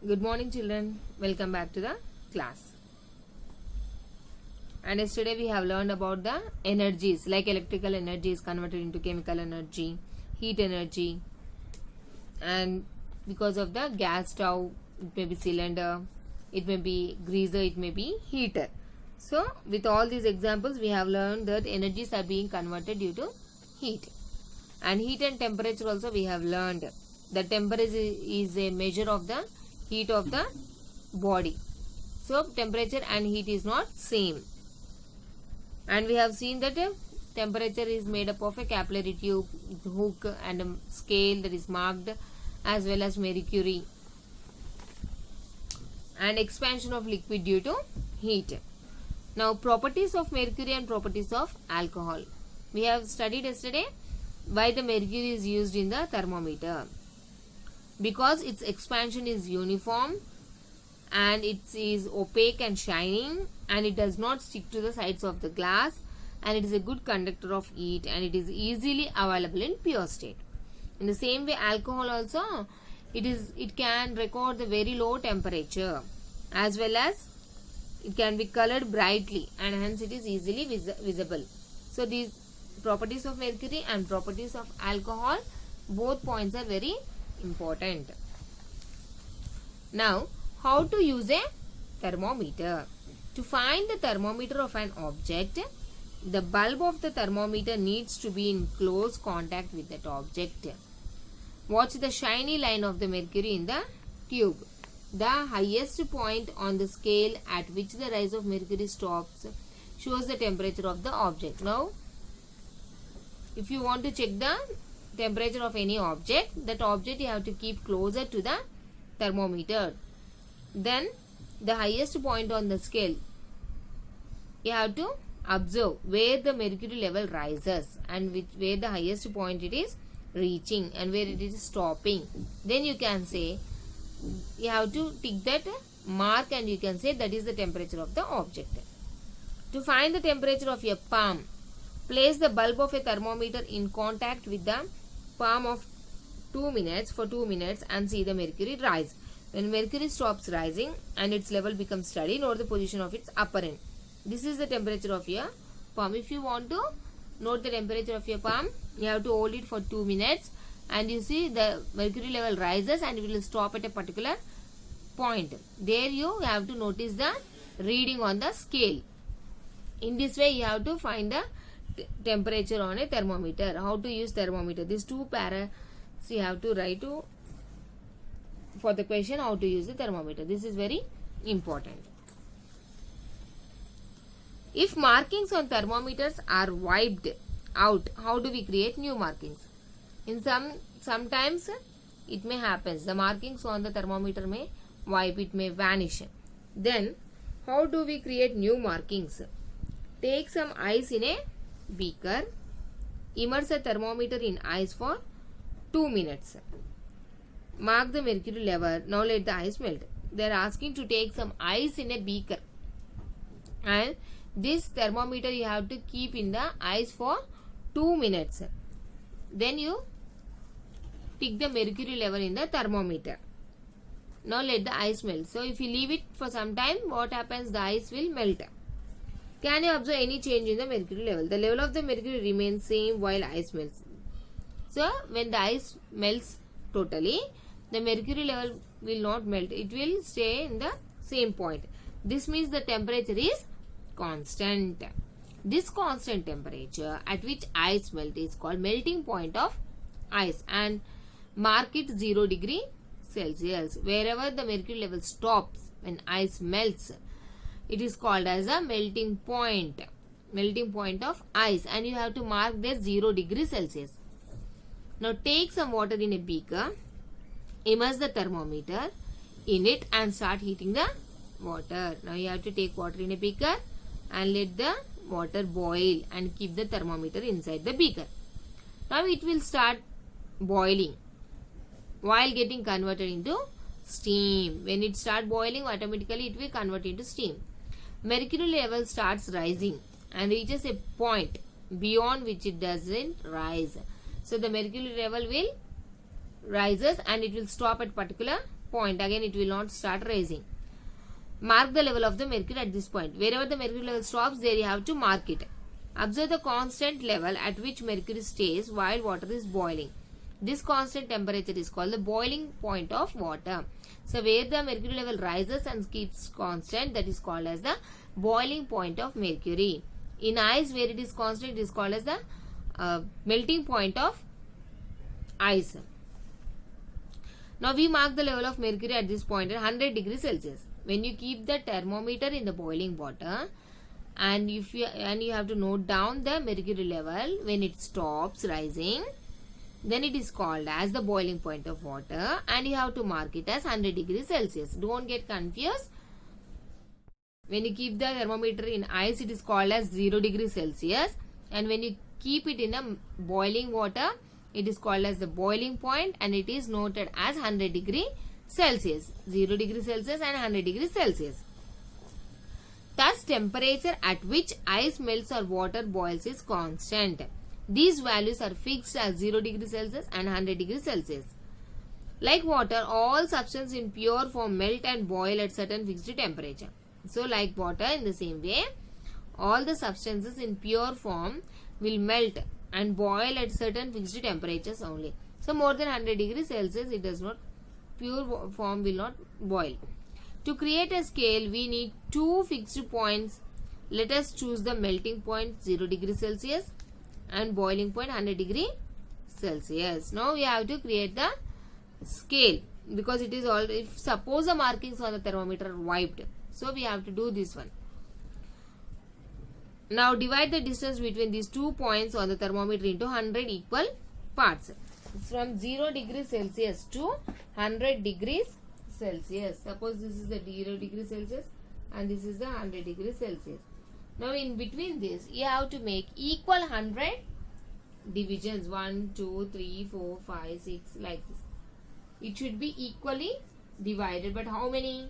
Good morning, children. Welcome back to the class. And yesterday we have learned about the energies, like electrical energy is converted into chemical energy, heat energy, and because of the gas stove, it may be cylinder, it may be greaser, it may be heater. So with all these examples, we have learned that energies are being converted due to heat. And heat and temperature also we have learned. The temperature is a measure of the heat of the body. So temperature and heat is not same. And we have seen that temperature is made up of a capillary tube, hook and a scale that is marked, as well as mercury, and expansion of liquid due to heat. Now properties of mercury and properties of alcohol. We have studied yesterday why the mercury is used in the thermometer. Because its expansion is uniform and it is opaque and shining, and it does not stick to the sides of the glass, and it is a good conductor of heat, and it is easily available in pure state. In the same way, alcohol also, it can record the very low temperature, as well as it can be colored brightly, and hence it is easily visible. So these properties of mercury and properties of alcohol, both points are very important. Now, how to use a thermometer? To find the thermometer of an object, the bulb of the thermometer needs to be in close contact with that object. Watch the shiny line of the mercury in the tube. The highest point on the scale at which the rise of mercury stops shows the temperature of the object. Now, if you want to check the temperature of any object, that object you have to keep closer to the thermometer. Then the highest point on the scale, you have to observe where the mercury level rises and where the highest point it is reaching and where it is stopping. Then you can say, you have to tick that mark and you can say that is the temperature of the object. To find the temperature of your palm, place the bulb of a thermometer in contact with the palm of 2 minutes for 2 minutes and see the mercury rise. When mercury stops rising and its level becomes steady, note the position of its upper end. This is the temperature of your palm. If you want to note the temperature of your palm, you have to hold it for 2 minutes and you see the mercury level rises and it will stop at a particular point. There you have to notice the reading on the scale. In this way you have to find the temperature on a thermometer. How to use thermometer? These two paras you have to write to for the question how to use the thermometer. This is very important. If markings on thermometers are wiped out, how do we create new markings? In sometimes it may happen. The markings on the thermometer may wipe, it may vanish. Then how do we create new markings? Take some ice in a beaker. Immerse a thermometer in ice for 2 minutes. Mark the mercury level. Now let the ice melt. They are asking to take some ice in a beaker. And this thermometer you have to keep in the ice for 2 minutes. Then you tick the mercury level in the thermometer. Now let the ice melt. So if you leave it for some time, what happens? The ice will melt. Can you observe any change in the mercury level? The level of the mercury remains same while ice melts. So when the ice melts totally, the mercury level will not melt. It will stay in the same point. This means the temperature is constant. This constant temperature at which ice melts is called melting point of ice, and mark it 0 degree Celsius. Wherever the mercury level stops when ice melts, it is called as a melting point of ice, and you have to mark there 0 degree Celsius. Now take some water in a beaker, immerse the thermometer in it and start heating the water. Now you have to take water in a beaker and let the water boil and keep the thermometer inside the beaker. Now it will start boiling while getting converted into steam. When it starts boiling, automatically it will convert into steam. Mercury level starts rising and reaches a point beyond which it doesn't rise. So the mercury level will rises and it will stop at particular point, again it will not start rising. Mark the level of the mercury at this point. Wherever the mercury level stops, there you have to mark it. Observe the constant level at which mercury stays while water is boiling. This constant temperature is called the boiling point of water. So where the mercury level rises and keeps constant, that is called as the boiling point of mercury. In ice, where it is constant, it is called as the melting point of ice. Now we mark the level of mercury at this point at 100 degrees Celsius. When you keep the thermometer in the boiling water, and you have to note down the mercury level when it stops rising, then it is called as the boiling point of water, and you have to mark it as 100 degrees Celsius. Don't get confused. When you keep the thermometer in ice, it is called as 0 degrees Celsius, and when you keep it in a boiling water, it is called as the boiling point, and it is noted as 100 degrees Celsius. 0 degrees Celsius and 100 degrees Celsius. Thus, temperature at which ice melts or water boils is constant. These values are fixed as 0 degrees Celsius and 100 degrees Celsius. Like water, all substances in pure form melt and boil at certain fixed temperature. So, like water, in the same way, all the substances in pure form will melt and boil at certain fixed temperatures only. So, more than 100 degrees Celsius, it does not, pure form will not boil. To create a scale, we need two fixed points. Let us choose the melting point 0 degrees Celsius and boiling point 100 degrees Celsius. Now we have to create the scale, because it is all, if suppose the markings on the thermometer are wiped, so we have to do this one. Now divide the distance between these 2 points on the thermometer into 100 equal parts. From 0 degrees Celsius to 100 degrees Celsius. Suppose this is the 0 degrees Celsius and this is the 100 degrees Celsius. Now in between this, you have to make equal 100 divisions. 1, 2, 3, 4, 5, 6, like this. It should be equally divided. But how many?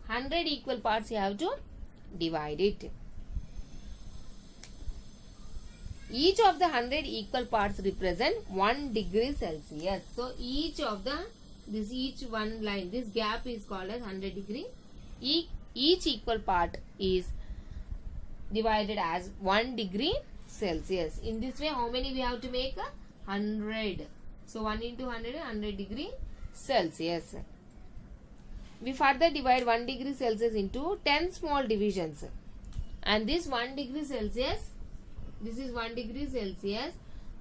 100 equal parts you have to divide it. Each of the 100 equal parts represent 1 degree Celsius. So each of the, each one line, this gap is called as 100 degree. Each equal part is divided as 1 degree Celsius. In this way, how many we have to make? 100. So 1 into 100, 100 degree Celsius. We further divide 1 degree Celsius into 10 small divisions. And this 1 degree Celsius, this is 1 degree Celsius,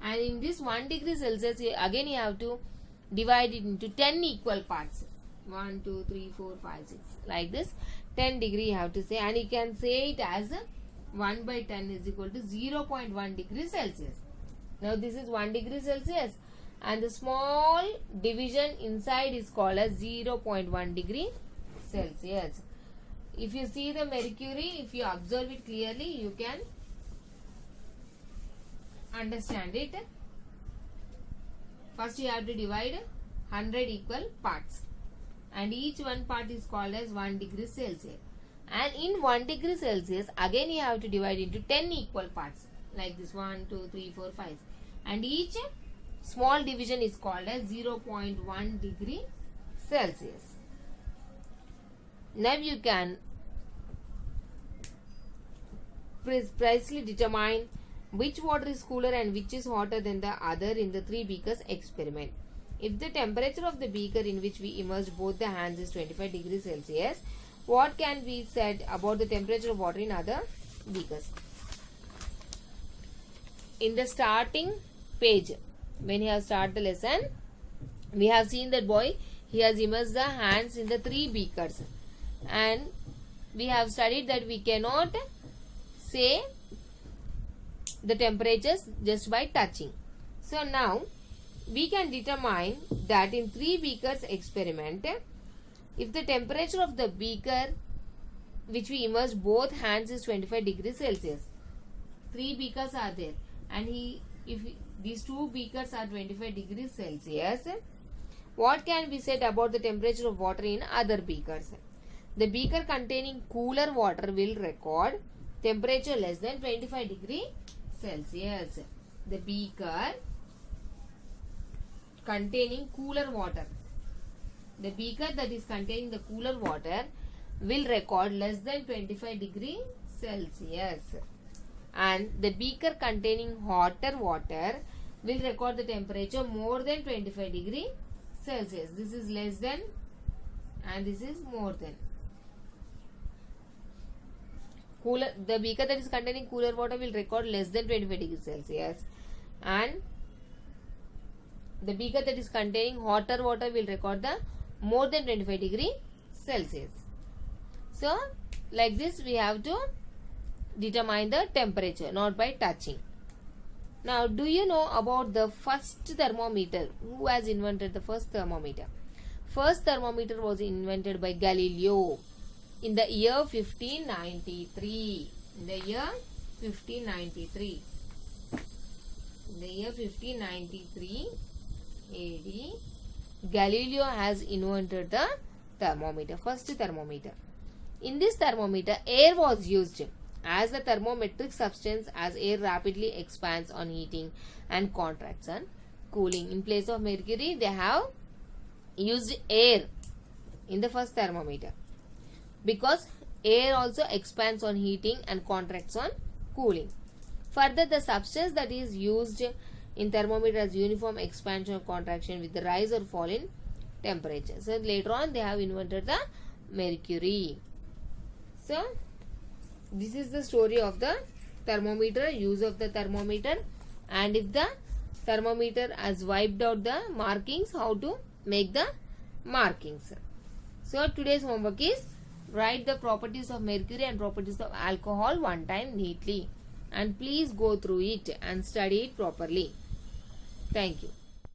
and in this 1 degree Celsius, again you have to divide it into 10 equal parts. 1, 2, 3, 4, 5, 6. Like this, 10 degree you have to say, and you can say it as 1 by 10 is equal to 0.1 degree Celsius. Now this is 1 degree Celsius, and the small division inside is called as 0.1 degree Celsius. If you see the mercury, if you observe it clearly, you can understand it. First you have to divide 100 equal parts, and each one part is called as 1 degree Celsius. And in 1 degree Celsius, again you have to divide into 10 equal parts, like this, 1, 2, 3, 4, 5. And each small division is called as 0.1 degree Celsius. Now you can precisely determine which water is cooler and which is hotter than the other in the 3 beakers experiment. If the temperature of the beaker in which we immersed both the hands is 25 degrees Celsius, what can be said about the temperature of water in other beakers? In the starting page, when he has started the lesson, we have seen that boy, he has immersed the hands in the 3 beakers, and we have studied that we cannot say the temperatures just by touching. So now we can determine that in 3 beakers experiment, if the temperature of the beaker which we immersed both hands is 25 degrees Celsius, 3 beakers are there, and if these 2 beakers are 25 degrees Celsius, what can be said about the temperature of water in other beakers? The beaker containing cooler water will record temperature less than 25 degrees Celsius. The beaker containing cooler water the beaker that is containing the cooler water will record less than 25 degree Celsius, and the beaker containing hotter water will record the temperature more than 25 degree Celsius. This is less than and this is more than. The beaker that is containing cooler water will record less than 25 degrees Celsius, and the beaker that is containing hotter water will record the more than 25 degree Celsius. So, like this we have to determine the temperature, not by touching. Now, do you know about the first thermometer? Who has invented the first thermometer? First thermometer was invented by Galileo in the year 1593. In the year 1593. In the year 1593 AD, Galileo has invented the thermometer, first thermometer. In this thermometer, air was used as the thermometric substance, as air rapidly expands on heating and contracts on cooling. In place of mercury, they have used air in the first thermometer, because air also expands on heating and contracts on cooling. Further, the substance that is used in thermometer has uniform expansion or contraction with the rise or fall in temperature. So later on they have invented the mercury. So this is the story of the thermometer, use of the thermometer, and if the thermometer has wiped out the markings, how to make the markings. So today's homework is write the properties of mercury and properties of alcohol one time neatly, and please go through it and study it properly. Thank you.